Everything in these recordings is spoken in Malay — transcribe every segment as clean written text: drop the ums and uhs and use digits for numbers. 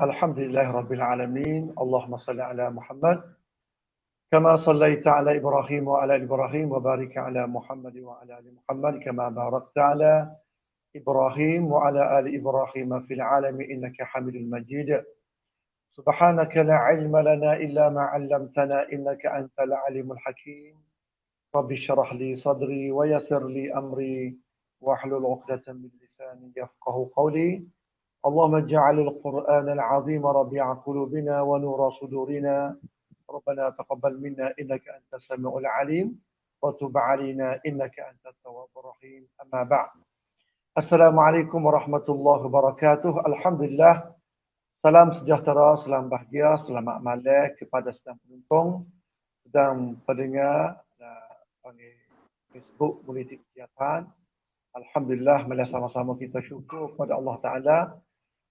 Alhamdulillah Rabbil Alamin. Allahumma salli ala Muhammad. Kama sallaita ala Ibrahim wa ala Ibrahim wa barik ala Muhammad wa ala ali Muhammad kama barakta ala Ibrahim wa ala ali Ibrahim fil alamin innaka Hamidul Majid. Subhanaka la ilma lana illa ma 'allamtana innaka antal alimul hakim. Rabbi shrah li sadri wa yassir li amri wahlul 'uqdatam min lisani yafqahu qawli. اللهم اجعل القرآن العظيم ربيع قلوبنا ونور صدورنا ربنا تقبل منا إنك أنت السميع العليم وتب علينا إنك أنت التواب الرحيم أما بعد السلام عليكم ورحمة الله وبركاته. Alhamdulillah, salam sejahtera, salam bahagia, selamat malam kepada sedang penonton, sedang pendengar Facebook Politik Kesihatan. Alhamdulillah, mari sama-sama kita syukur kepada Allah Ta'ala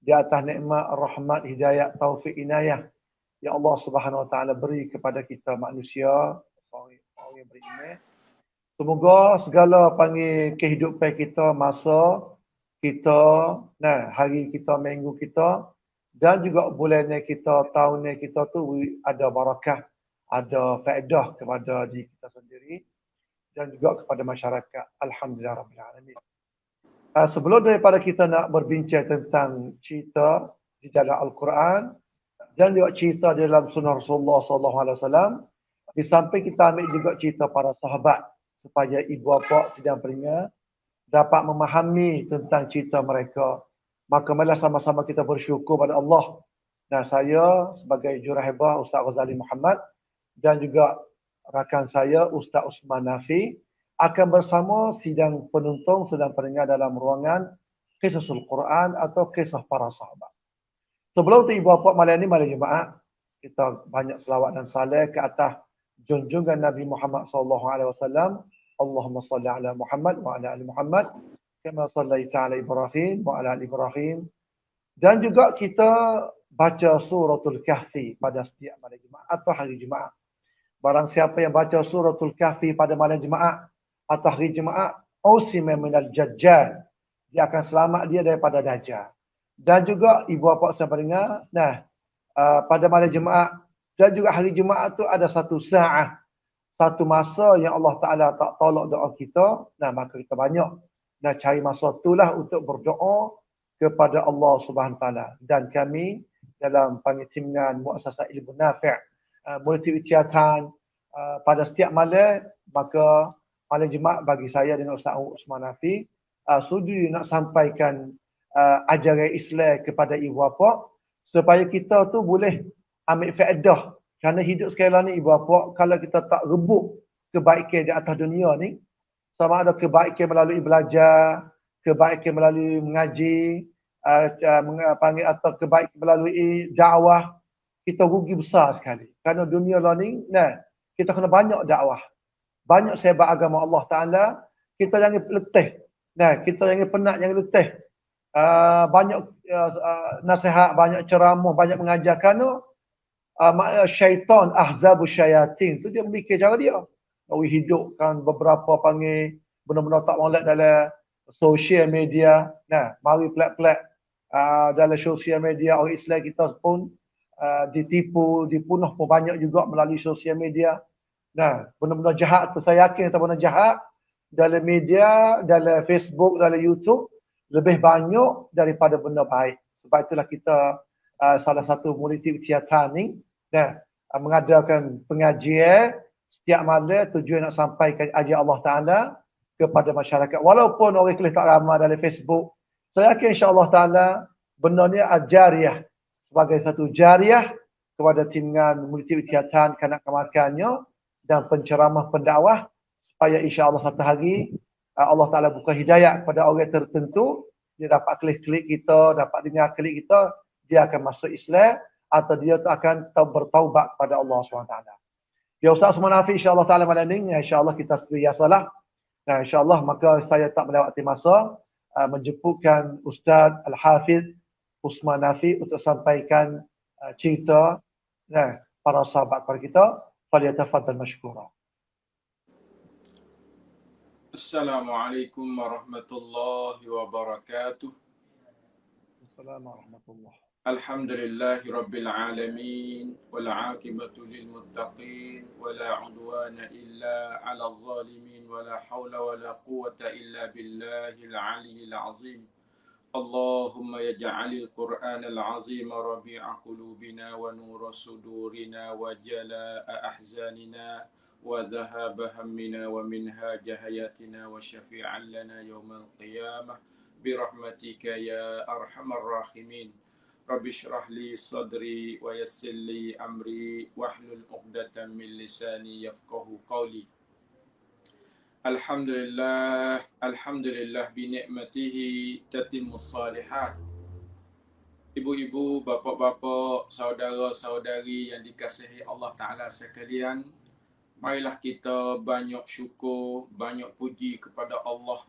di atas nikmat, rahmat, hidayah, taufik, inayah yang Allah Subhanahu Wa Ta'ala beri kepada kita manusia, orang yang beriman. Semoga segala panggil kehidupan kita, masa kita, hari kita, minggu kita, dan juga bulannya kita, tahunnya kita tu ada barakah, ada faedah kepada diri kita sendiri dan juga kepada masyarakat. Alhamdulillah Rabbil Alamin. Sebelum daripada kita nak berbincang tentang cerita di dalam Al-Quran dan juga cerita di dalam sunnah Rasulullah SAW, di samping kita ambil juga cerita para sahabat supaya ibu bapa sedang peringat dapat memahami tentang cerita mereka. Maka marilah sama-sama kita bersyukur pada Allah. Dan saya sebagai Jurahibah Ustaz Ghazali Muhammad dan juga rakan saya Ustaz Usman Nafi akan bersama sidang penonton sedang pendengar dalam ruangan Qisasul Quran atau Kisah Para Sahabat. Sebelum itu ibu bapa malam ini, malam Jumaat, kita banyak selawat dan salam ke atas junjungan Nabi Muhammad SAW. Allahumma salli ala Muhammad wa ala ali Muhammad kama sallaita ala Ibrahim wa ala ali Ibrahim. Dan juga kita baca suratul Kahfi pada setiap malam Jumaat atau hari Jumaat. Barang siapa yang baca suratul Kahfi pada malam Jumaat atau hari Jumaat, usima minal Dajjal, dia akan selamat dia daripada Dajjal. Dan juga ibu bapa saya dengar, pada malam Jumaat dan juga hari Jumaat tu ada satu saat, satu masa yang Allah Taala tak tolak doa kita, maka kita banyak cari masa itulah untuk berdoa kepada Allah Subhanahu Taala. Dan kami dalam panitimnan Muassasah Ilmu Nafi' Multiwityatan pada setiap malam, maka malam Jumaat bagi saya dengan Ustaz Usman Nafi sudi nak sampaikan ajaran Islam kepada ibu bapa supaya kita tu boleh ambil faedah. Kerana hidup sekarang ni ibu bapa, kalau kita tak rebut kebaikan di atas dunia ni, sama ada kebaikan melalui belajar, kebaikan melalui mengaji, atau kebaikan melalui dakwah, kita rugi besar sekali. Kerana dunia ni, kita kena banyak dakwah. Banyak sebat agama Allah Ta'ala, kita jangan letih. Kita jangan penat, jangan letih. Banyak nasihat, banyak ceramah, banyak mengajar. Kerana syaitan, ahzabu syayatin, tu dia memikir cara dia. Mau hidupkan beberapa panggil benda-benda tak molek dalam sosial media. Mari pelat-pelat dalam sosial media, orang Islam kita pun ditipu, dipunuh pun banyak juga melalui sosial media. Benda-benda jahat tu, saya yakin benda jahat dalam media, dalam Facebook, dalam YouTube lebih banyak daripada benda baik. Sebab itulah kita salah satu Multiwityatan ni mengadakan pengajian setiap malam, tujuan nak sampaikan ajaran Allah Ta'ala kepada masyarakat. Walaupun orang kelih tak ramai dalam Facebook, saya yakin insya-Allah Ta'ala benda ni jariah, sebagai satu jariah kepada timngan Multiwityatan kanak-kanakannya dan penceramah pendakwah, supaya insya-Allah satu hari Allah Ta'ala buka hidayah kepada orang tertentu, dia dapat klik-klik kita, dapat dengar klik kita, dia akan masuk Islam atau dia tu akan bertaubat kepada Allah SWT. Ya Ustaz Usman Nafi, insya-Allah Ta'ala malam ni, insya-Allah kita seperti biasalah. Insya-Allah maka saya tak melewati masa menjemputkan Ustaz Al-Hafiz Usman Nafi untuk sampaikan cerita para sahabat kepada kita. Falyatafaddal mashkura. Assalamualaikum warahmatullahi wabarakatuh. Assalamualaikum warahmatullahi. Alhamdulillahi Rabbil Alamin wal aqibatu lil muttaqin wala udwana illa 'alal zalimin wala haula wala quwwata illa billahil aliyyil azim. Allahumma yaj'alil Qur'anal azim rabi'a qulubina wa nura sudurina wa jalaa'a ahzanina wa dhahaba hammina wa minhaja hayatina wa syafi'an lana yawmal qiyamah bi rahmatika ya arhamar rahimin. Rabbi shrah li sadri wa yassir li amri wahlul 'uqdatam min lisani yafqahu qawli. Alhamdulillah, alhamdulillah bi ni'matihi tatimmus salihat. Ibu-ibu, bapa-bapa, saudara-saudari yang dikasihi Allah Taala sekalian, marilah kita banyak syukur, banyak puji kepada Allah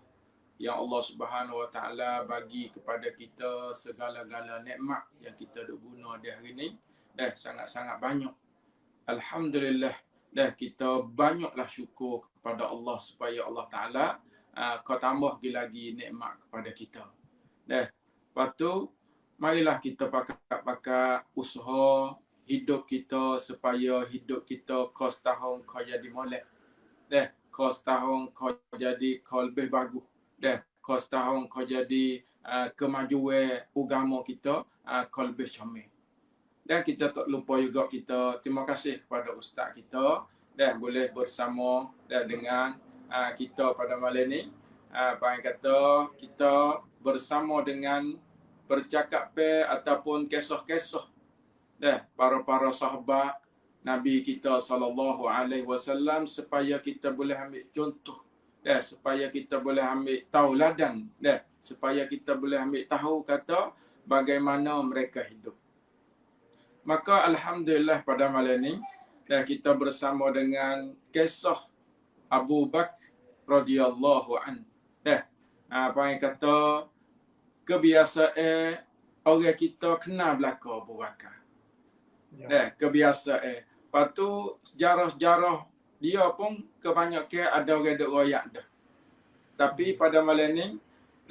yang Allah Subhanahu Wa Taala bagi kepada kita segala-gala nikmat yang kita duk guna di hari ini. Sangat-sangat banyak. Alhamdulillah. Kita banyaklah syukur kepada Allah supaya Allah Taala kau tambah lagi nikmat kepada kita. Lepas tu marilah kita pakai usaha hidup kita supaya hidup kita kau setahun kau jadi molek. Kau setahun kau jadi kau lebih bagus. Kau setahun kau jadi kemajuan agama kita kau lebih comel. Dan kita tak lupa juga kita terima kasih kepada ustaz kita dan boleh bersama dengan kita pada malam ni. Kata kita bersama dengan bercakap ataupun kisah-kisah para sahabat Nabi kita sallallahu alaihi wasallam supaya kita boleh ambil contoh, supaya kita boleh ambil tauladan, supaya kita boleh ambil tahu kata bagaimana mereka hidup. Maka alhamdulillah pada malam ni kita bersama dengan kisah Abu Bakar radhiyallahu an. Apa yang kata kebiasaan orang kita kenal belaka Abu Bakar. Kebiasaan. Lepas tu sejarah-sejarah dia pun kebanyakan ada orang duk royak dah. Tapi pada malam ni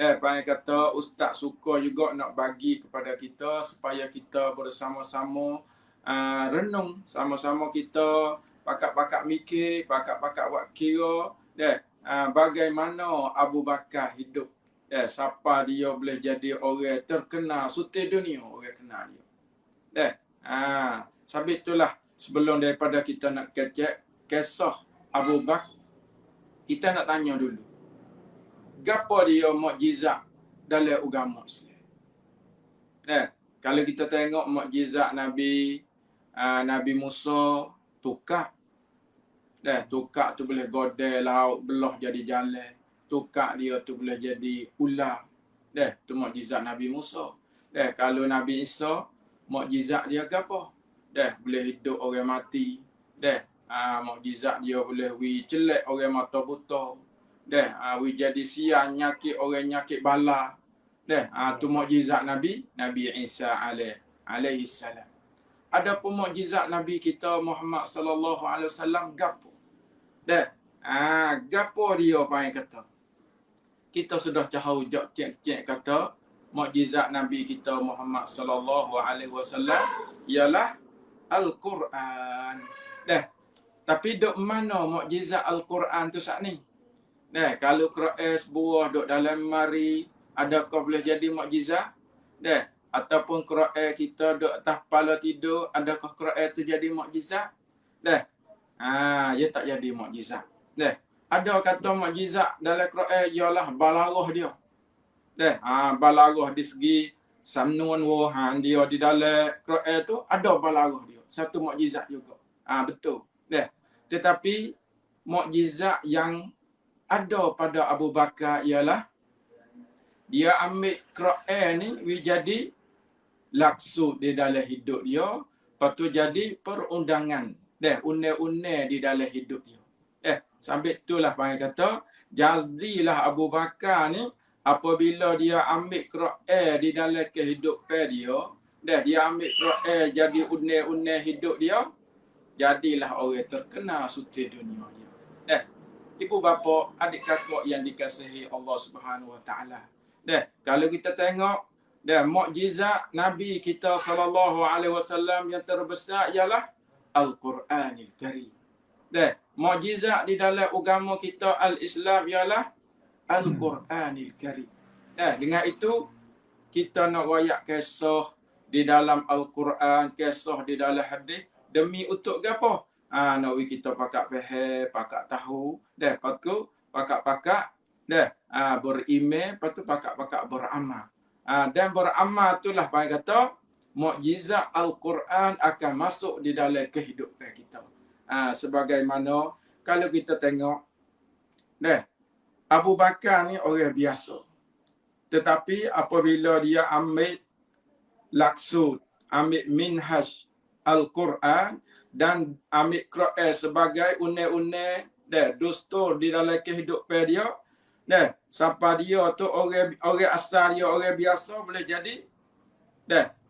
apa yang kata ustaz suka juga nak bagi kepada kita supaya kita bersama-sama renung, sama-sama kita pakak-pakak mikir, pakak-pakak buat kira bagaimana Abu Bakar hidup. Siapa dia boleh jadi orang terkenal suti dunia, orang kenal dia. Sabit itulah sebelum daripada kita nak kecek kisah Abu Bakar, kita nak tanya dulu. Gapo dia mukjizat dalam agama Islam? Kalau kita tengok mukjizat Nabi Musa tukar. Tukar tu boleh godel laut belah jadi jalan. Tukar dia tu boleh jadi ular. Tu mukjizat Nabi Musa. Kalau Nabi Isa, mukjizat dia gapo? Boleh hidup orang mati. Mukjizat dia boleh celek orang mata buta. Jadi siang nyakit orang nyakit bala. Tu mukjizat Nabi Isa alaihi salam. Ada pun mukjizat Nabi kita Muhammad sallallahu alaihi wasallam gapo? Gapo dia apa yang kata? Kita sudah tahu cek kata mukjizat Nabi kita Muhammad sallallahu alaihi wasallam ialah Al-Quran. Tapi dok mana mukjizat Al-Quran tu saat ni? Kalau Quran sebuah duk dalam mari, adakah boleh jadi mukjizat? Ataupun Quran kita duk atas kepala tidur, adakah Quran tu jadi mukjizat? Ia tak jadi mukjizat. Ada kata mukjizat dalam Quran ialah balarah dia. Balarah di segi samnuan wahan dia di dalam Quran tu ada balarah dia. Satu mukjizat juga. Betul. Tetapi mukjizat yang ada pada Abu Bakar ialah dia ambil Quran ni jadi laksu di dalam hidup dia, lepas tu jadi perundangan, une-une di dalam hidup dia. Sampai itulah panggil kata jazdilah Abu Bakar ni apabila dia ambil Quran di dalam kehidupan dia, dia ambil Quran jadi une-une hidup dia, jadilah orang terkenal suti dunia dia. Ibu bapa, adik kakak yang dikasihi Allah Subhanahu Wa Taala. Kalau kita tengok Dan mukjizat Nabi kita sallallahu alaihi wasallam yang terbesar ialah Al-Quranil Karim. Dan mukjizat di dalam agama kita Al-Islam ialah Al-Quranil Karim. Dengan itu kita nak wayak kisah di dalam Al-Quran, kisah di dalam hadis demi untuk gapo? Nak kita pakak faham, pakak tahu, dah lepas tu pakak-pakak dah beriman, lepas tu pakak-pakak beramal. Dan beramal itulah panggil kata mukjizat Al-Quran akan masuk di dalam kehidupan kita. Sebagaimana kalau kita tengok dah Abu Bakar ni orang biasa. Tetapi apabila dia ambil laksud, ambil minhaj Al-Quran dan ambil Quran sebagai une-une dustur di dalam kehidupan dia, sampai dia tu orang asal dia orang biasa boleh jadi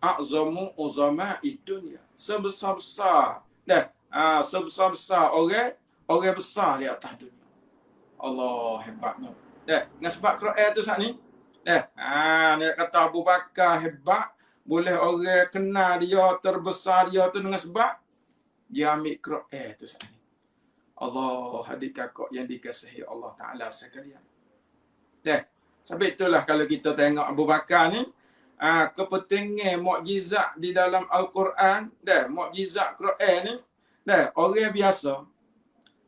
a'zamu uzama dunia, sebesar-besar sebesar-besar orang besar di atas dunia. Allah hebatnya. Dengan sebab Quran tu saat ni dia kata Abu Bakar hebat, boleh orang kenal dia, terbesar dia tu dengan sebab dia ambil Quran tu saat ni. Allah, adik kakak yang dikasihi Allah Ta'ala sekalian. Sebab itulah kalau kita tengok Abu Bakar ni, kepentingan mukjizat di dalam Al-Quran, mukjizat Quran ni, orang biasa,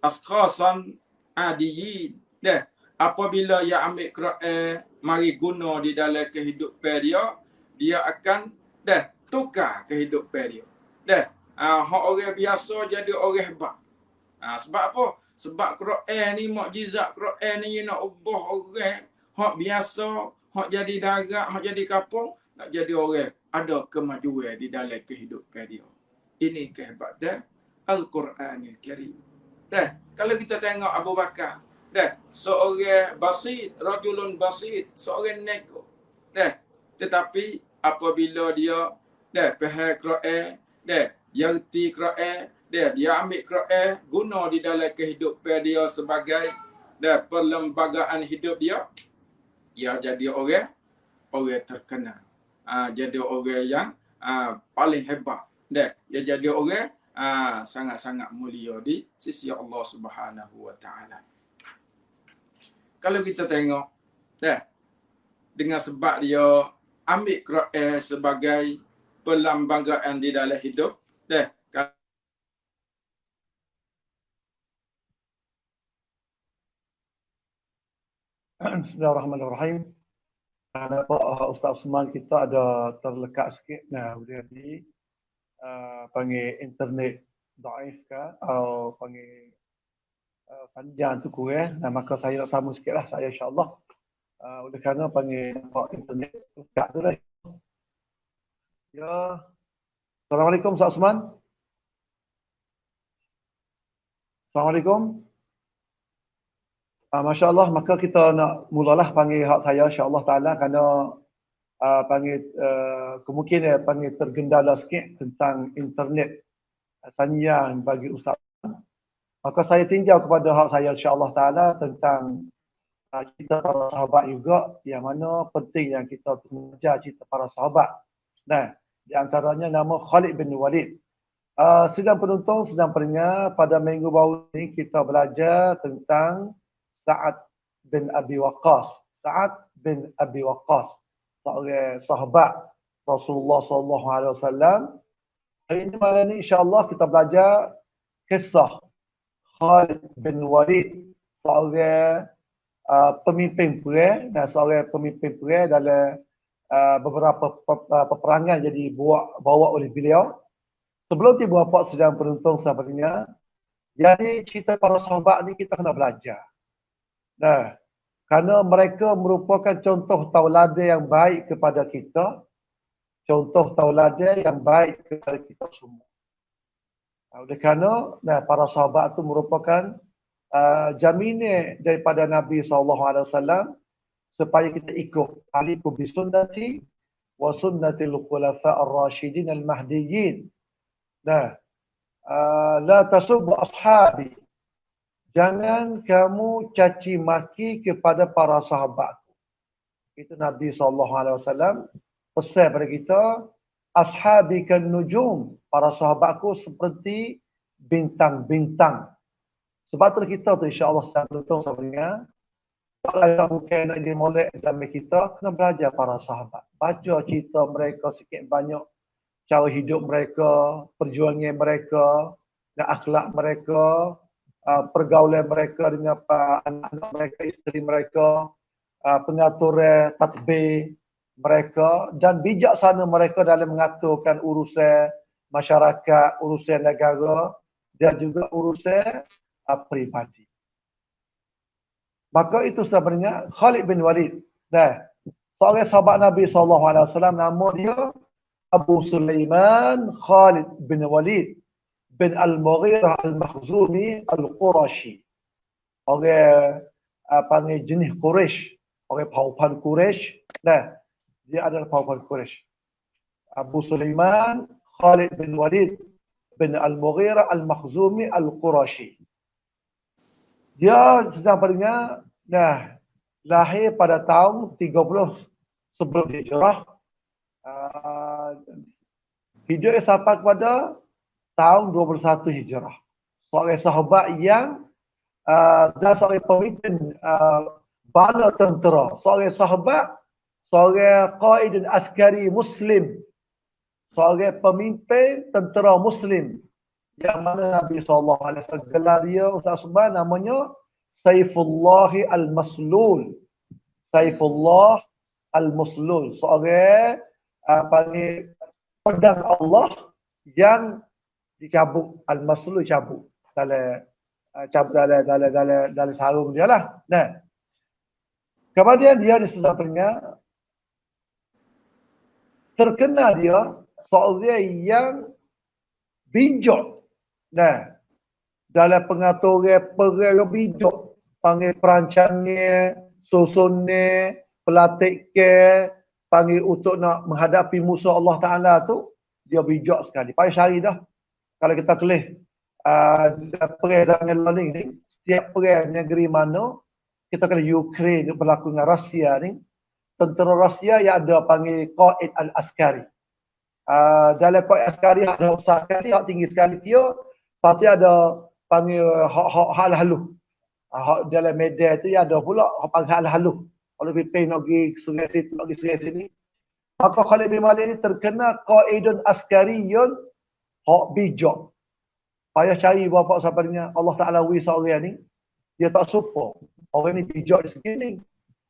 askhasan adiyin, apabila ia ambil Quran, mari guna di dalam kehidupan dia akan tukar kehidupan dia. Orang biasa jadi orang hebat. Sebab apa? Sebab Quran ni, mukjizat Quran ni nak ubah orang hak biasa, hak jadi darat, hak jadi kampung, nak jadi orang ada kemajuan di dalam kehidupan dia. Ini kehebatan Al-Quranil Karim. Kalau kita tengok Abu Bakar, seorang basit, rajulun basit, seorang neko. Tetapi apabila dia faham Quran, yarti Quran, dia ambil Quran, guna di dalam kehidupan dia sebagai perlembagaan hidup dia jadi orang terkenal. Jadi orang yang paling hebat. Dia jadi orang sangat-sangat mulia di sisi Allah Subhanahu wa Ta'ala. Kalau kita tengok dengan sebab dia ambil Quran sebagai perlembagaan di dalam hidup, Bismillahirrahmanirrahim. Nampak Ustaz Osman kita ada terlekat sikit. Boleh panggil internet daif ke atau panggil panjang tu kurang. Maka saya nak sambung sikit lah saya insyaAllah. Oleh kerana panggil nampak internet terlekat tu lah. Ya. Assalamualaikum Ustaz Osman. Assalamualaikum. Masya Allah, maka kita nak mulalah panggil hak saya insya-Allah taala kerana panggil kemungkinan panggil tergendala sikit tentang internet sanyang bagi Ustaz. Maka saya tinjau kepada hak saya insya-Allah taala tentang cerita para sahabat juga, yang mana penting yang kita belajar cerita para sahabat. Di antaranya nama Khalid bin Walid. Sedang penonton, sedang pendengar, pada minggu baru ini kita belajar tentang Sa'ad bin Abi Waqqas. Sa'ad bin Abi Waqqas, seorang sahabat Rasulullah SAW. Hari ini malam ini insya-Allah kita belajar kisah Khalid bin Walid, seorang pemimpin perang dan seorang pemimpin perang dalam beberapa peperangan jadi bawa oleh beliau. Sebelum tu buat sedang penonton sahabatnya. Jadi cerita para sahabat ni kita kena belajar. Kerana mereka merupakan contoh tauladan yang baik kepada kita. Contoh tauladan yang baik kepada kita semua. Oleh kerana para sahabat itu merupakan jaminan daripada Nabi SAW supaya kita ikut alaikum bi sunnati wa sunnatil khulafa ar-rasyidin al-mahdiyyin. La tasubbu ashabi. Jangan kamu caci maki kepada para sahabat. Itu Nabi SAW pesan pada kita, ashabi kan nujum, para sahabatku seperti bintang-bintang. Sebab tu kita tu insya-Allah secara betul sebenarnya kalau kita bukan nak jadi molek zaman kita, kena belajar para sahabat. Baca cerita mereka sikit banyak, cara hidup mereka, perjuangan mereka, dan akhlak mereka, pergaulan mereka dengan anak-anak mereka, isteri mereka, pengaturan tadbir mereka dan bijaksana mereka dalam mengaturkan urusan masyarakat, urusan negara dan juga urusan peribadi. Maka itu sebenarnya Khalid bin Walid. Seorang sahabat Nabi SAW, nama dia Abu Sulaiman Khalid bin Walid bin Al-Mughirah Al-Makhzumi Al-Qurashi. Orang panggil jenis Quraisy, orang paupan Quraisy. Dia adalah paupan Quraisy. Abu Sulaiman Khalid bin Walid bin Al-Mughirah Al-Makhzumi Al-Qurashi. Dia sebenarnya lahir pada tahun 30 sebelum Hijrah. Hidup sampai kepada tahun 21 Hijrah. Seorang sahabat yang dan seorang pemimpin bala tentera. Seorang sahabat, seorang qaid askari Muslim. Seorang pemimpin tentera Muslim. Yang mana Nabi SAW gelar dia Ustaz Subhan namanya Saifullah Al-Maslul. Saifullah Al-Maslul. Seorang panggil pedang Allah yang dicabut. Al-Maslul cabut. Dalam sarung dia lah. Kemudian dia disebutnya terkenal dia seorang yang bijak. Dalam pengaturan perang bijak, panggil perancangan, susunnya, pelatihkan, panggil untuk nak menghadapi musuh Allah Ta'ala tu, dia bijak sekali. Payah cari dah. Kalau kita kelih perang zaman lalu ni, setiap perang negeri mana, kita kena Ukraine berlaku dengan Rusia ni, tentera Rusia yang ada panggil Qaid Al-Askari. Dalam Qaid Askari ada besar sekali, hak tinggi sekali dia. Lepas tu ada panggil hak lalu. Hak dalam medan tu ada pula hak panggil lalu. Kalau pimpin nak pergi sungai situ, nak pergi sungai sini. Maka Khalid bin Walid ni terkenal Qaidun Askariyun, hak bijak. Payah cari bapak sahabatnya. Allah Ta'ala wisa orang ni, dia tak suka. Orang ni bijak di segi ni.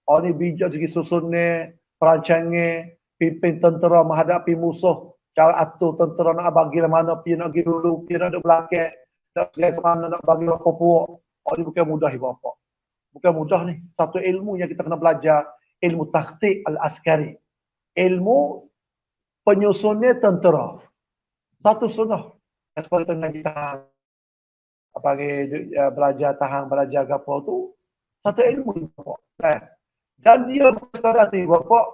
Orang ni bijak di segi susunnya, perancangan, pimpin tentera menghadapi musuh. Cara atur tentera nak bagi mana, pergi nak pergi dulu, pergi nak duduk belakang, nak pergi ke mana, nak bagi apa-apa. Oh, ni bukan mudah ni bapak. Bukan mudah ni. Satu ilmu yang kita kena belajar, ilmu taktik al-askari. Ilmu penyusunnya tentera. Satu sunnah. Yang seperti kita ngaji tahan. Belajar tahan, belajar apa tu. Satu ilmu ni bapak. Dan dia sekarang ni bapak,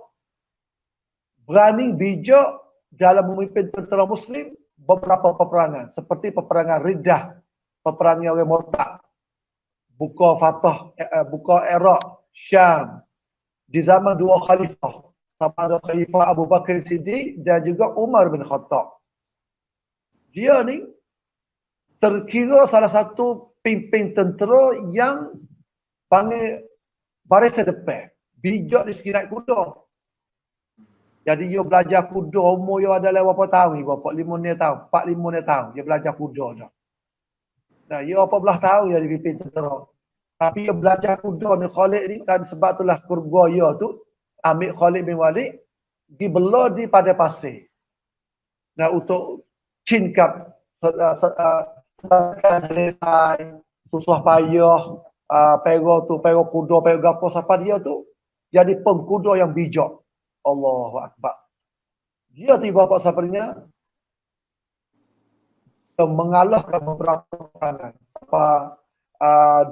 berani bijak dalam memimpin tentera Muslim beberapa peperangan. Seperti peperangan Riddah, peperangan orang murtad, buka Fatah, buka Iraq, Syam, di zaman dua khalifah. Sama ada Khalifah Abu Bakar Siddiq dan juga Umar bin Khattab. Dia ni terkira salah satu pimpin tentera yang panggil barisan depan. Bijak di segi naik kuda. Jadi dia belajar kuda, umur dia adalah berapa tahun ni bapak? 5 tahun, 4-5 tahun. Dia belajar kuda dah. Nah, dia 14 tahun dia dipimpin tentera. Tapi dia belajar kuda ni Khalid ni kan sebab itulah keluarga dia tu ambil Khalid bin Walid dibela di pada pasir. Nah, untuk cinkap selesai susah payah pego kuda, pego gapo siapa dia tu jadi pengkuda yang bijak. Allahu Akbar. Dia tiba bapak sahabatnya mengalahkan beberapa peperangan.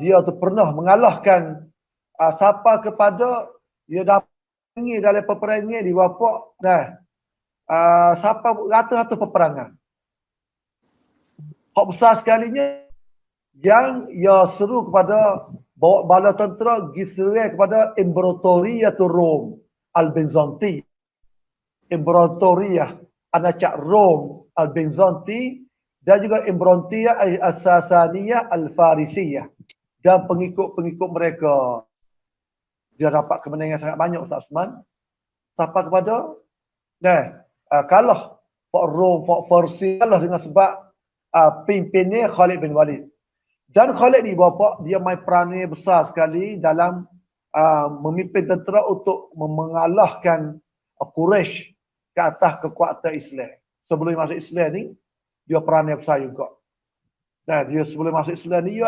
Dia tu pernah mengalahkan siapa kepada dia dapat dalam peperangan di bapak. Siapa rata-rata peperangan. Hak besar sekalinya yang ia seru kepada bawa bala tentera pergi serang kepada Imperatoriatul Rom Al-Bizanti. Imperatoriyah Anacak Rom Al-Byzanti dan juga Imperatoriyah Al-Sasaniyah Al-Farisiyah dan pengikut-pengikut mereka. Dia dapat kemenangan sangat banyak Ustaz Osman sampai kepada kalah Pak Rom, Pak Farsi kalah dengan sebab pimpinnya Khalid bin Walid. Dan Khalid ni bapa dia main peranan besar sekali dalam memimpin tentera untuk mengalahkan Quraisy ke atas kekuatan Islam. Sebelum masuk Islam ni dia peranan besar juga. Nah, dia sebelum masuk Islam ni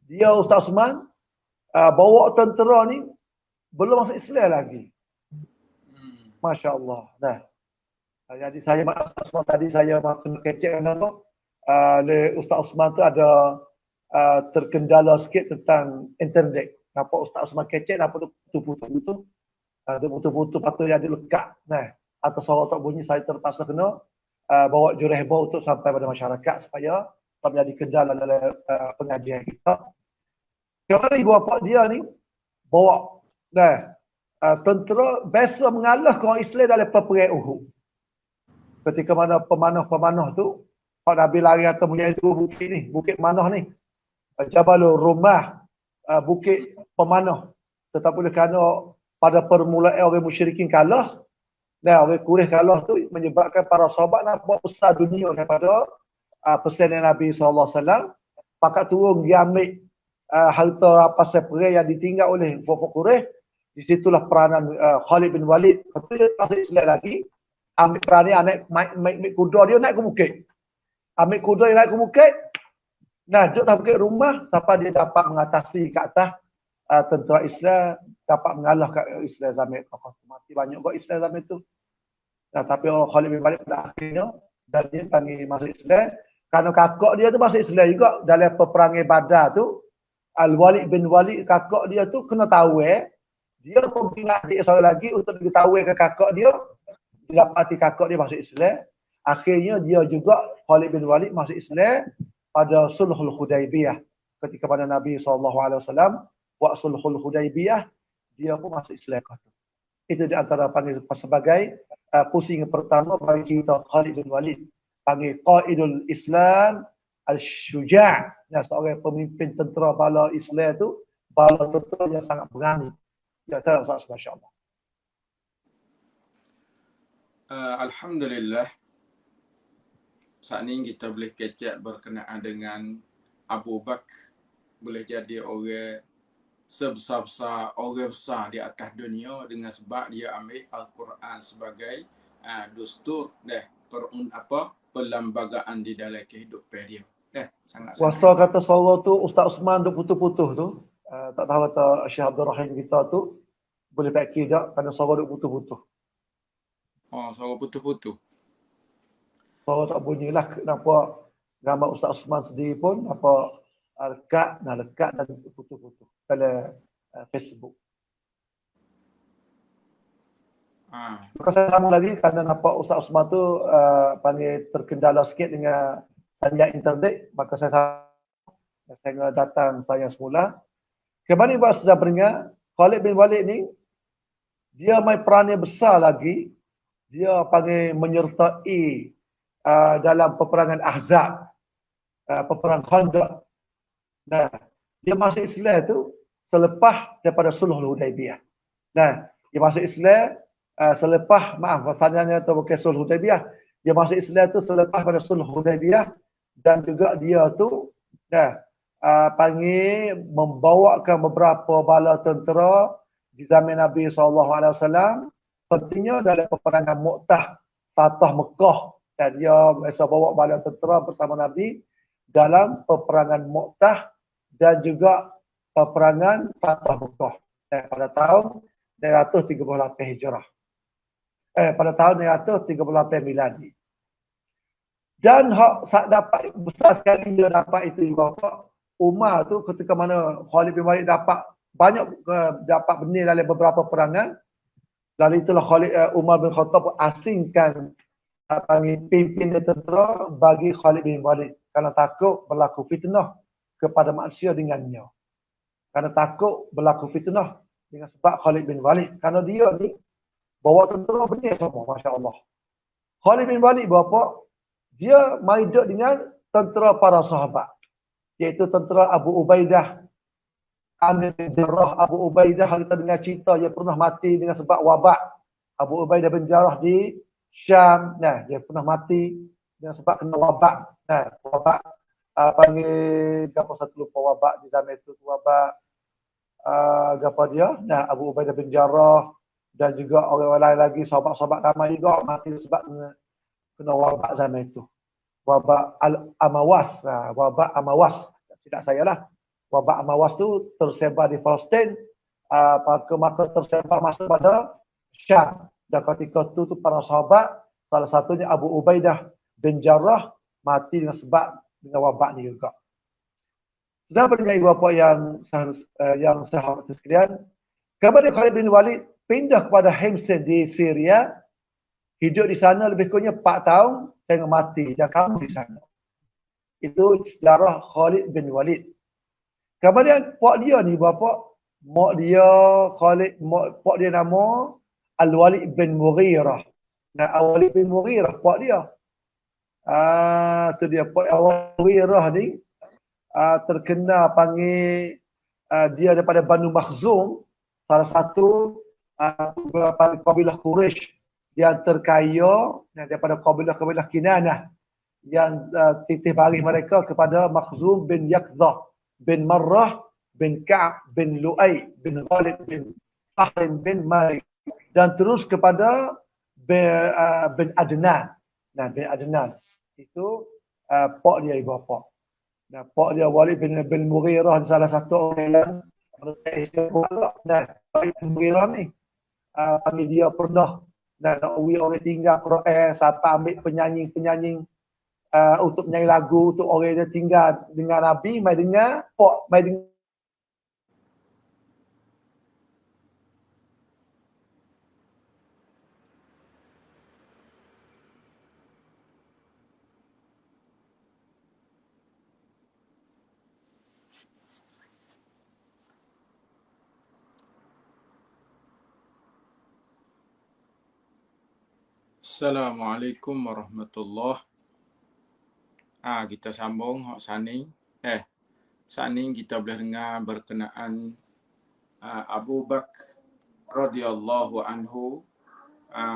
dia Ustaz Osman bawa tentera ni belum masuk Islam lagi. Masya-Allah. Nah, jadi saya Ustaz Osman tadi saya makin kecek dengan apa? Ustaz Osman tu ada terkendala sikit tentang internet. Nampak Ustaz Osman kecek, nampak tu putus-putus. Dia putus-putus patut jadi lekat. Nah, atau suara tak bunyi, saya terpaksa kena bawa jurehbau untuk sampai pada masyarakat supaya tak menjadi kendala dalam pengajian kita. Kerana ibu bapa dia ni bawa tentera biasa mengalahkan orang Islam dalam peperang Uhud. Ketika mana pemanah-pemanah tu Pak Nabi lari atas punya itu bukit ni, bukit manah ni. Jabalur Rumah, bukit pemanah. Tetapi kerana pada permulaan orang musyrikin kalah, dan orang Quraisy kalah tu menyebabkan para sahabat nak buat besar dunia daripada pesanan Nabi SAW. Pakat turun dia ambil harta rampasan perang yang ditinggal oleh Fok Quraisy. Di situlah peranan Khalid bin Walid. Lepas dia masuk Islam lagi, ambil peranan naik kuda dia naik ke bukit. Ambil kuda dia naik ke bukit. Nah, duduk atas bukit rumah sampai dia dapat mengatasi ke atas tentera Islam, dapat mengalahkan Islam zaman itu. Mati banyak kok Islam zaman itu. Nah, tapi Khalid bin Walid pada akhirnya dan dia panggil masuk Islam. Kerana kakak dia tu masuk Islam juga dalam peperangan Badar tu. Al-Walid bin Walid kakak dia tu kena tahu dia membina adik seorang lagi untuk diketahui ke kakak dia. Dia dapati kakak dia masuk Islam. Akhirnya dia juga Khalid bin Walid masuk Islam pada Sulhul Hudaibiyah. Ketika pada Nabi SAW buat Sulhul Hudaibiyah, dia pun masuk Islam. Itu di antara panggil sebagai pusing pertama bagi kita Khalid bin Walid. Panggil Qaidul Islam Al-Syuja'. Seorang pemimpin tentera bala Islam tu, bala tentera yang sangat berani. Ya, masya-Allah. Alhamdulillah. Saat ini kita boleh kecek berkenaan dengan Abu Bakar boleh jadi orang sebesar-besar, orang besar di atas dunia dengan sebab dia ambil Al-Quran sebagai dustur perlembagaan di dalam kehidupan dia. Sangat-sangat. Kuasa kata suara tu Ustaz Osman duk putus-putus tu. Tak tahu kata Syekh Abdul Rahim kita tu boleh pakai tak kerana suara duk putus-putus. Oh, suara putus-putus. Suara tak bunyilah kenapa gambar Ustaz Osman sendiri pun apa lekat dan putus-putus dalam Facebook. Maka saya sambung lagi kerana nampak Ustaz Osman tu panggil terkendala sikit dengan talian internet, maka saya datang saya semula. Kembali buat sudah beringat, Khalid bin Walid ni dia main peranan besar lagi. Dia panggil menyertai dalam peperangan Ahzab, peperangan Khandaq. Nah, dia masuk Islam tu selepas daripada Sulhul Hudaibiyah. Nah, dia masuk Islam selepas, maksudnya tu bukan Sulhul Hudaibiyah. Dia masuk Islam tu selepas pada Sulhul Hudaibiyah dan juga dia tu panggil membawakan beberapa bala tentera di zaman Nabi SAW. Pentingnya dalam peperangan Mu'tah, Fatah Mekah. Dan dia biasa bawa bala tentera bersama Nabi dalam peperangan Mu'tah dan juga peperangan Fatah Mekah pada tahun 938 Hijrah. Pada tahun 938 Miladi. Dan hak dapat besar sekali dia dapat itu juga. Umar tu ketika mana Khalid bin Walid dapat banyak dapat benih dalam beberapa perangan. Lalu itulah Umar bin Khattab asingkan pimpin tentera bagi Khalid bin Walid kerana takut berlaku fitnah kepada manusia dengannya. Kerana takut berlaku fitnah dengan sebab Khalid bin Walid. Kerana dia ni Bawa tentera benih semua, Masya Allah. Khalid bin Walid berapa? Dia mari duduk dengan tentera para sahabat. Iaitu tentera Abu Ubaidah, Amir bin Jarrah. Abu Ubaidah, kita dengar cerita dia pernah mati dengan sebab wabak. Abu Ubaidah bin Jarrah di Syam. Nah, dia pernah mati dengan sebab kena wabak. Nah, wabak panggil apa satu lupa wabak di zaman itu, wabak apa dia? Nah, Abu Ubaidah bin Jarrah dan juga orang lain lagi, sahabat-sahabat ramai juga mati sebab kena wabak zaman itu. Wabak Amawas. Wabak Amawas. Tidak saya lah. Wabak Amawas tu tersebar di Palestin. Maka tersebar masuk pada Syam. Dan ketika tu para sahabat, salah satunya Abu Ubaidah bin Jarrah mati dengan sebab dengan wabak ni juga. Sudah pendengar ibu bapa yang saya hormati sekalian, kemudian Khalid bin Walid pindah kepada Himsin di Syria, hidup di sana lebih kurangnya 4 tahun, sehingga mati dan kamu di sana. Itu sejarah Khalid bin Walid. Kemudian pak dia ni bapa, mak dia Khalid, pak dia nama Al-Walid bin Mughirah. Nah, Al-Walid bin Mughirah pak dia. Tu dia pak Al-Walid bin Mughirah ni terkenal panggil dia daripada Banu Makhzum, salah satu kabilah Quraisy yang terkaya daripada kabilah Kinanah yang titih baris mereka kepada Makhzum bin Yaqzah bin Marrah bin Ka'ab bin Lu'ay bin Ghalib bin Fahrim bin Malik dan terus kepada bin Adnan. Nah, bin Adnan itu pak dia ibu bapa. Nah, pak dia Walid bin Mughirah, salah satu orang yang istimewa. Nah, Walid bin Mughirah ni dia pernah nak orang tinggal Quran, sampai ambil penyanyi untuk menyanyi lagu untuk orang yang tinggal dengan Nabi, mai dengar pak mai dengar. Assalamualaikum warahmatullahi. Kita sambung hak saning. Saning kita boleh dengar berkenaan Abu Bakar radhiyallahu anhu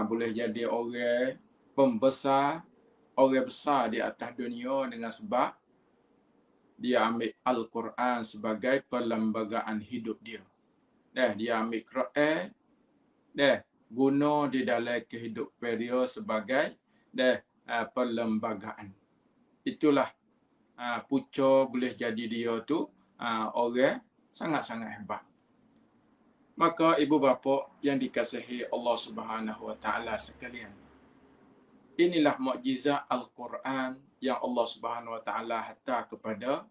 boleh jadi orang pembesar, orang besar di atas dunia dengan sebab dia ambil Al-Quran sebagai perlembagaan hidup dia. Dia ambil Quran, guna di dalam kehidupan dia sebagai perlembagaan. Itulah punca boleh jadi dia tu orang sangat-sangat hebat. Maka ibu bapa yang dikasihi Allah Subhanahu Wa Taala sekalian, inilah mukjizat Al-Quran yang Allah Subhanahu Wa Taala hantar kepada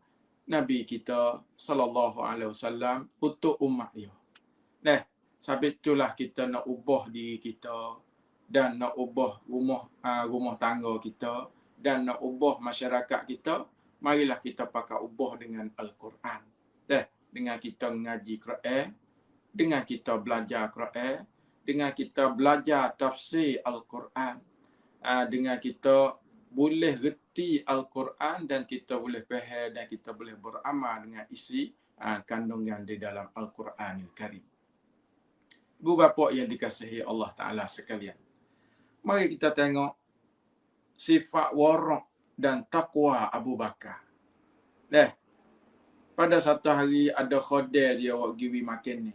Nabi kita sallallahu alaihi wasallam untuk umat dia. Sebab itulah kita nak ubah diri kita dan nak ubah rumah tangga kita dan nak ubah masyarakat kita. Marilah kita pakai ubah dengan Al-Quran. Dengan kita mengaji Quran, dengan kita belajar Quran, dengan kita belajar tafsir Al-Quran, dengan kita boleh reti Al-Quran dan kita boleh faham dan kita boleh beramal dengan isi kandungan di dalam Al-Quranil Karim. Ibu bapa yang dikasihi Allah Ta'ala sekalian, mari kita tengok sifat warak dan taqwa Abu Bakar. Pada satu hari ada khadir dia buat pergi makan ni.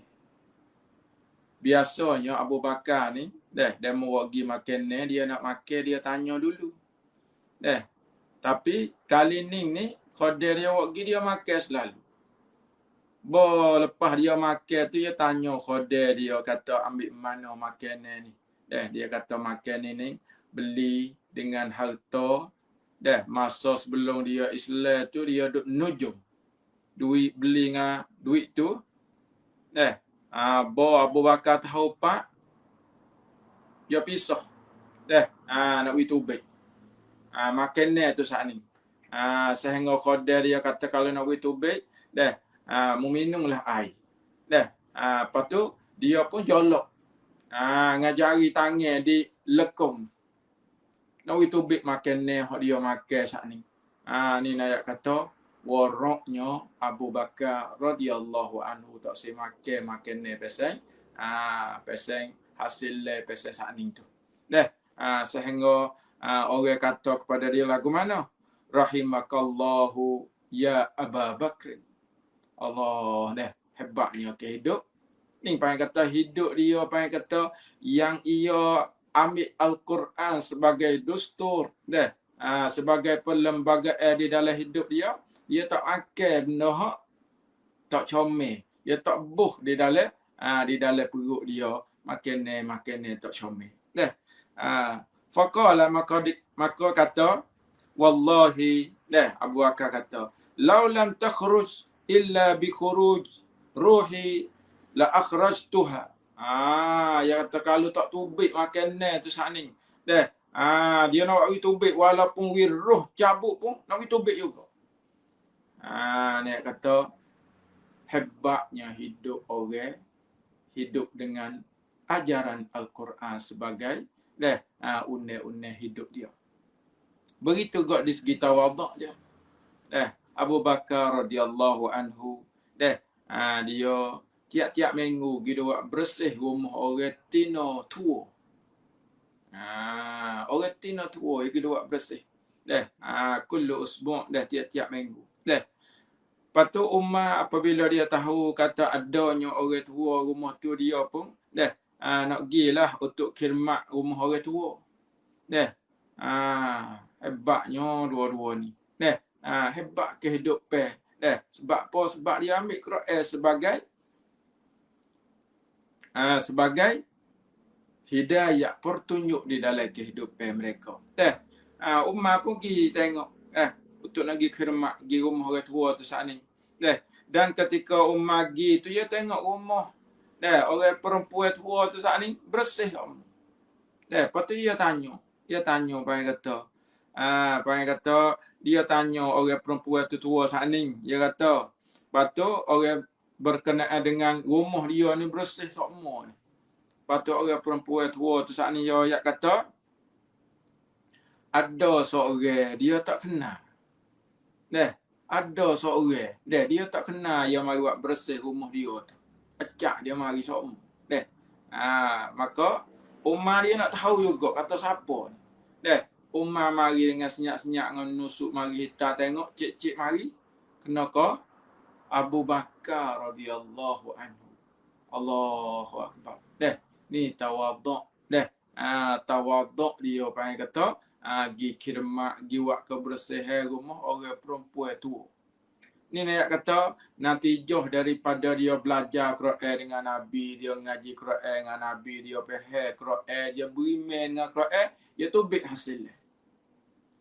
Biasanya Abu Bakar ni, dia mau pergi makan ni, dia nak makan, dia tanya dulu. Tapi kali ni khadir dia buat pergi, dia makan selalu. Lepas dia makan tu, dia tanya khadir dia, kata ambil mana makanan ni. Dia kata makan ni beli dengan harta. Masa sebelum dia Islam tu, dia duk nujum duit, beli dengan duit tu. Abu Bakar tahu pak, dia pisah. Nak pergi tubik. Makanan tu saat ni. Sehingga khadir dia kata kalau nak pergi tubik, minumlah air. Lepas tu dia pun jolok ngajari tangan di lekung. Nawi tubik makan ni hok dia makan sat ni. Ni nak kata waroknya Abu Bakar radhiyallahu anhu tak makan ni peseng. Peseng hasil le peseng sat ni tu. Sehingga orang kata kepada dia lagu mana? Rahimakallahu ya Abu Bakr. Allah hebatnya ke hidup. Ni panggil kata hidup dia, panggil kata yang ia ambil Al-Quran sebagai dustur, sebagai perlembagaan di dalam hidup dia. Dia tak makan benda hak tak comel. Dia tak buh di dalam perut dia. Makan ni tak comel. Faqala maka kata wallahi, Abu Bakar kata, "Lau lam takhruj illa bi khuruj ruhi la akhrajtuha." Yang kata kalau tak tubik makan ni tu sat ni. Dia nak bagi tubik walaupun wiruh cabut pun nak bagi tubik juga. Ni kata hebatnya hidup orang hidup dengan ajaran Al-Quran sebagai une hidup dia. Begitu juga di segi tawaduk dia. Abu Bakar radhiyallahu anhu dia tiap-tiap minggu dia buat bersih rumah orang tino tua. Orang tino tua dia buat bersih. Kullu usbu' tiap-tiap minggu. Lepas tu Umar apabila dia tahu kata adanya orang tua rumah tu dia pun nak gilah untuk khidmat rumah orang tua. Hebatnya dua-dua ni. Hebat kehidupan. Sebab apa? Sebab dia ambil Quran sebagai hidayah petunjuk di dalam kehidupan mereka. Umar pun pergi tengok untuk nak pergi khidmat pergi rumah orang tua tu saat ni. Dan ketika Umar pergi tu dia tengok rumah orang perempuan tua tu saat ni bersih lah. Lepas tu dia tanya panggil kata dia tanya orang perempuan tu tua saat ni. Dia kata, lepas tu orang berkenaan dengan rumah dia ni bersih semua ni. Lepas tu orang perempuan tua tu saat ni dia kata, ada seorang dia tak kenal. Ada seorang dia tak kenal yang mari buat bersih rumah dia tu. Acak dia mari semua. Maka Umar dia nak tahu juga kata siapa ni. Umar mari dengan senyap-senyap dengan nusuk mari kita tengok cik-cik mari. Kenapa? Abu Bakar radhiyallahu anhu. Allahu akbar. Ni tawaduk. Tawaduk dia panggil kata gi khidmat, gi buat kebersihan rumah orang perempuan tua. Ni nak kata natijah daripada dia belajar Quran dengan Nabi, dia ngaji Quran dengan Nabi, dia faham Quran, dia beriman dengan Quran, dia tubik hasilnya.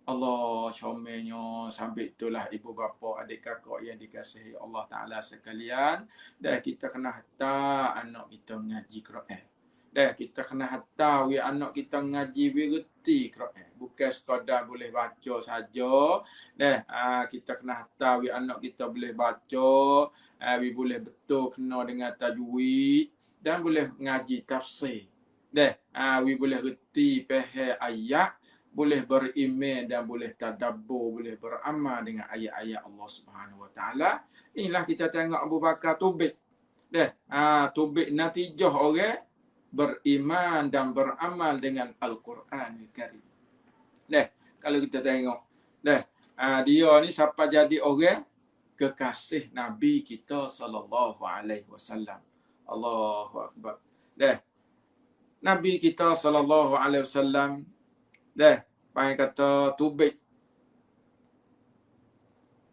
Allah comelnya sampai itulah ibu bapa adik kakak yang dikasihi Allah Taala sekalian. Dan kita kena hantar anak kita ngaji Quran. Dan kita kena hantar anak kita ngaji bererti Quran. Bukan sekadar boleh baca saja. Kita kena hantar anak kita boleh baca, boleh betul kena dengan tajwid dan boleh ngaji tafsir. Boleh reti faham ayat, boleh beriman dan boleh tadabbur, boleh beramal dengan ayat-ayat Allah Subhanahu Wa Taala. Inilah kita tengok Abu Bakar tubik. Tubik natijah orang beriman dan beramal dengan Al-Quranul Karim. Kalau kita tengok dia ni siapa jadi orang kekasih Nabi kita sallallahu alaihi wasallam. Allahu akbar. Nabi kita sallallahu alaihi wasallam panggil kata tubik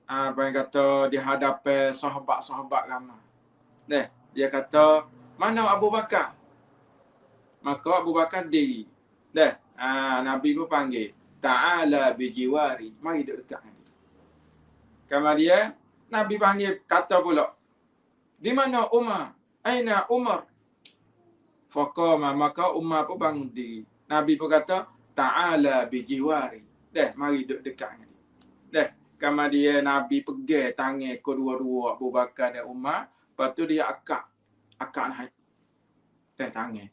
panggil kata di hadapan sahabat-sahabat ramai. Dia kata, "Mana Abu Bakar?" Maka Abu Bakar diri. Nabi pun panggil, "Ta'ala bijiwari." Mari duduk dekat Nabi. Kemudian Nabi panggil kata pula, "Di mana Umar? Aina Umar?" Faqama, maka Umar pun bangun diri. Nabi pun kata, "Ta'ala bijiwari." Mari duduk dekat Nabi. Kemudian Nabi pegang tangan kedua-dua Abu Bakar dan Umar. Lepas tu dia akak naik. Tangan.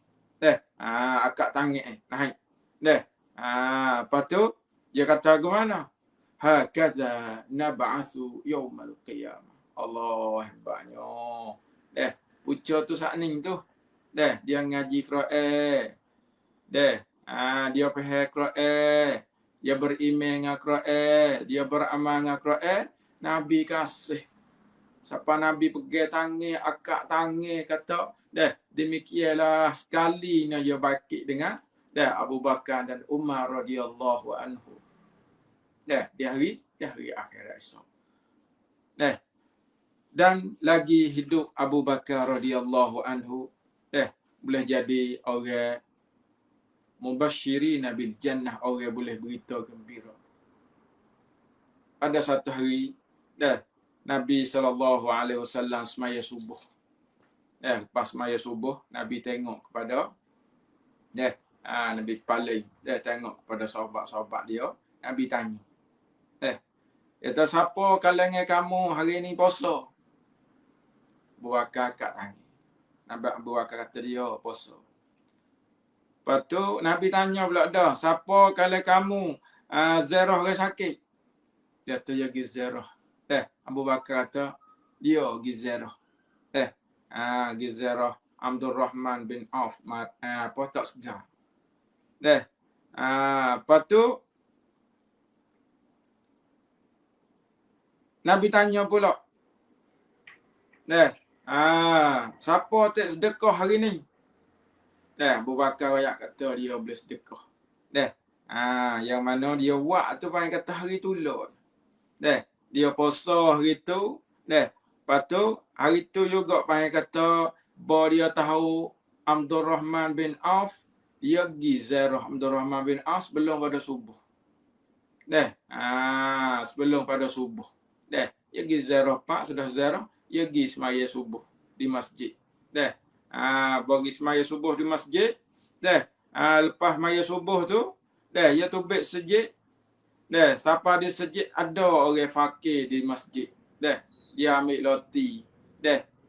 Akak tangik naik. Lepas tu dia kata ke mana? Hakadha nab'atsu yaumal qiyamah. Allah hebatnya. Puca tu sakning tu. Dia ngaji Quran. Dia faham Quran. Dia beriman dengan Quran. Dia beramal dengan Quran. Nabi kasih. Siapa Nabi pegang tangan, akak tangan, kata, demikianlah sekali dia bakit dengan Abu Bakar dan Umar radhiyallahu anhu. Di hari akhirat esok. Dan lagi hidup Abu Bakar radhiyallahu anhu, boleh jadi orang mubasyirin bil jannah, orang boleh berita gembira. Pada satu hari, Nabi SAW semaya subuh. Lepas semaya subuh, Nabi tengok kepada Nabi paling tengok kepada sahabat-sahabat dia. Nabi tanya. Kata, siapa kalangan kamu hari ni puasa? Abu Bakar kat tangan. Nabi Abu Bakar kata dia puasa. Lepas tu Nabi tanya pula dah, siapa kalangan kamu zarah ke sakit? Dia kata dia pergi zarah. Abu Bakar kata dia pergi zarah. Gizarah Abdul Rahman bin Auf, apa tak segar. Lepas tu Nabi tanya pula. Siapa tak sedekah hari ni? Abu Bakar ayat kata dia boleh sedekah. Yang mana dia buat tu panggil kata hari tulur. Dia puasa hari tu. Lepas tu hari tu juga panggil kata bahawa dia tahu Abdul Rahman bin Auf, dia pergi ziarah Abdul Rahman bin Auf sebelum pada subuh. Sebelum pada subuh. Dia pergi ziarah pak, sudah ziarah, dia pergi semaya subuh di masjid. Bagi semaya subuh di masjid. Lepas semaya subuh tu, dia tubik sejid. Siapa di sejid ada orang fakir di masjid. Dia ambil roti.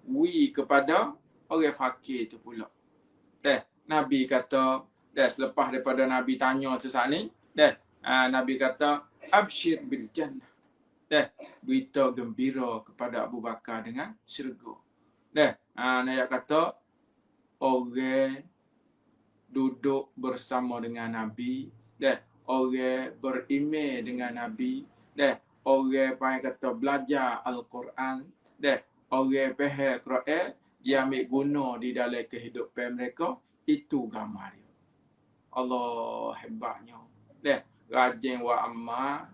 Wi kepada orang fakir tu pula. Nabi kata, selepas daripada Nabi tanya tu saat ni, Nabi kata, absyir bil jannah. Berita gembira kepada Abu Bakar dengan syurga. Nabi kata, orang duduk bersama dengan Nabi, orang beriman dengan Nabi, orang panggil kata belajar Al-Quran, orang faham Quran, dia ambil guna di dalam kehidupan mereka, itu gambar dia. Allah hebatnya. Rajin wa amal,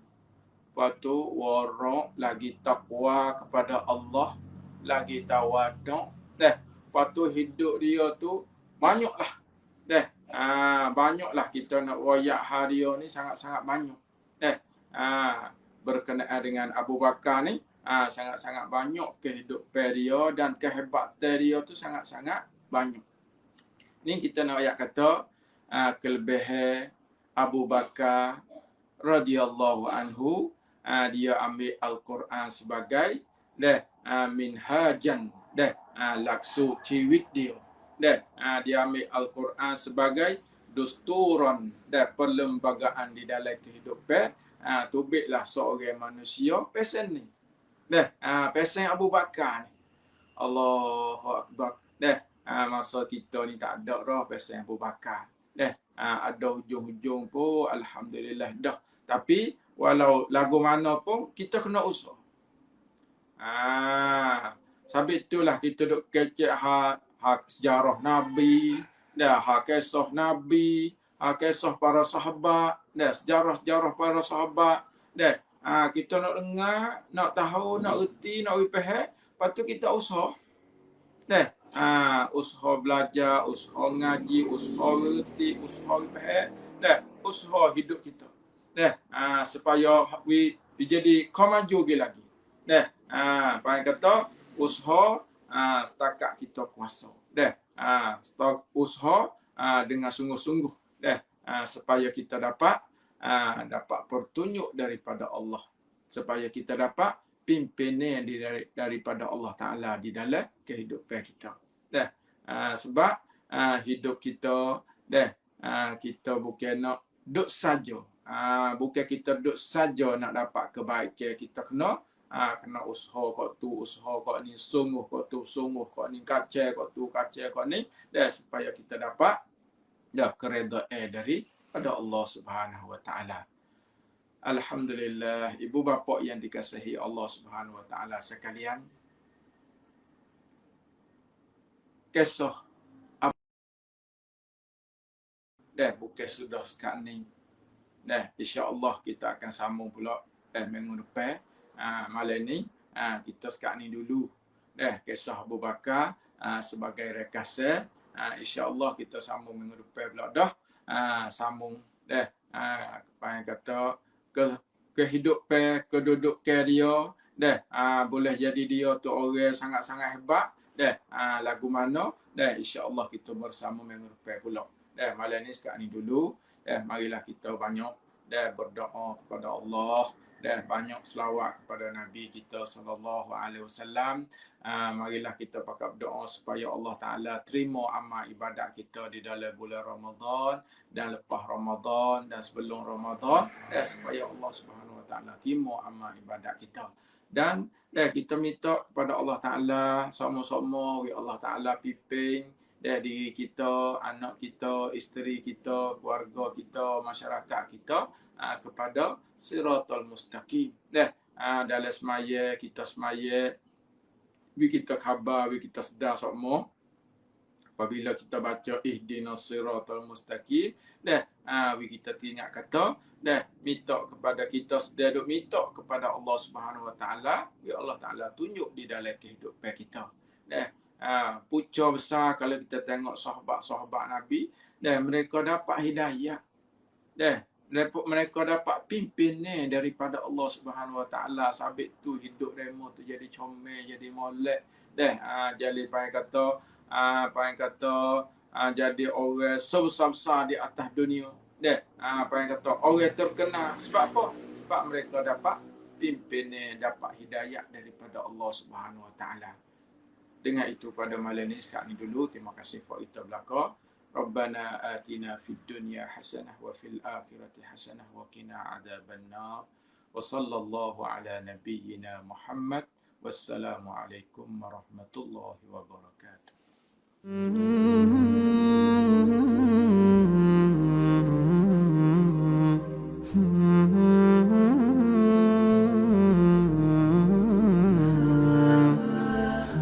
lepas tu warok, lagi takwa kepada Allah, lagi tawaduk. Lepas tu hidup dia tu banyaklah. Banyaklah kita nak royak hari ni sangat-sangat banyak. Berkenaan dengan Abu Bakar ni, sangat-sangat banyak kehidupan dia dan kehebatan dia tu sangat-sangat banyak. Ni kita nak ayat kata kelebihan Abu Bakar radhiyallahu anhu, dia ambil Al-Quran sebagai minhajan, laksu ciwik dia. Dia ambil Al-Quran sebagai dusturan dan perlembagaan di dalam kehidupan. Tubiklah seorang manusia pesen ni. Pesen Abu Bakar ni. Allahu Akbar. Masa kita ni tak ada dah pesen Abu Bakar. Ada hujung-hujung pun alhamdulillah dah. Tapi walau lagu mana pun kita kena usaha. Sebab itulah kita duk kecek hak sejarah Nabi, hak kisah Nabi, kisah para sahabat, sejarah-sejarah para sahabat. Kita nak dengar, nak tahu, nak erti, nak faham, lepas tu kita usaha. Usaha belajar, usaha ngaji, usaha erti, usaha faham, usaha hidup kita. Supaya jadi kau maju lagi. Apa kata usaha setakat kita kuasa. Usaha dengan sungguh-sungguh. Supaya kita dapat petunjuk daripada Allah. Supaya kita dapat pimpinan daripada Allah Ta'ala di dalam kehidupan kita. Sebab hidup kita dah kita bukan nak duduk saja. Bukan kita duduk saja nak dapat kebaikan, kita kena usaha kau tu, usaha kau ni, sungguh kau tu, sungguh kau ni, kacau kau tu, kacau kau ni, dah supaya kita dapat keredaan daripada Allah Subhanahu Wa Taala. Alhamdulillah, ibu bapa yang dikasihi Allah Subhanahu Wa Taala sekalian, kisah bukan sudah sekarang ni. InsyaAllah kita akan sambung pula minggu depan. Malam ni kita sekarang ni dulu. Kisah Abu Bakar sebagai rekasa. InsyaAllah kita sambung minggu depan pula dah. Sambung apa yang kata kehidupan, kedudukan dia. Boleh jadi dia tu orang sangat-sangat hebat. Lagu mana? InsyaAllah kita bersama minggu depan pula. Malam ni sekarang ni dulu. Marilah kita banyak berdoa kepada Allah, banyak selawat kepada Nabi kita sallallahu alaihi wasallam. Marilah kita pakai berdoa supaya Allah Taala terima amal ibadat kita di dalam bulan Ramadan dan lepas Ramadan dan sebelum Ramadan, supaya Allah Subhanahu Wa Taala terima amal ibadat kita. Dan kita minta kepada Allah Taala sama-sama Allah Taala pimpin diri kita, anak kita, isteri kita, keluarga kita, masyarakat kita kepada siratal mustaqim. Dalam semaya kita semaya, kita khabar, kita sedar semua. Apabila kita baca ihdinas siratal mustaqim, kita ingat kata, minta kepada kita, sedar duk minta kepada Allah Subhanahu Wa Taala, Allah Taala tunjuk di dalam kehidupan kita. Pucuk besar kalau kita tengok sahabat-sahabat Nabi, mereka dapat hidayah. Mereka dapat pimpin ni daripada Allah Subhanahu Wa Taala. Sabit tu hidup demo tu jadi comel, jadi molek. Jadi apa yang kata jadi orang sebesar-besar di atas dunia. Apa yang kata orang terkenal. Sebab apa? Sebab mereka dapat pimpin ni, dapat hidayah daripada Allah Subhanahu Wa Taala. Dengan itu pada malam ni sekarang ni dulu. Terima kasih kepada kita belakang. Rabbana atina fid dunya hasanah wa fil akhirati hasanah wa qina adzaban nar. Wa sallallahu ala nabiyyina Muhammad. Wassalamualaikum warahmatullahi wabarakatuh.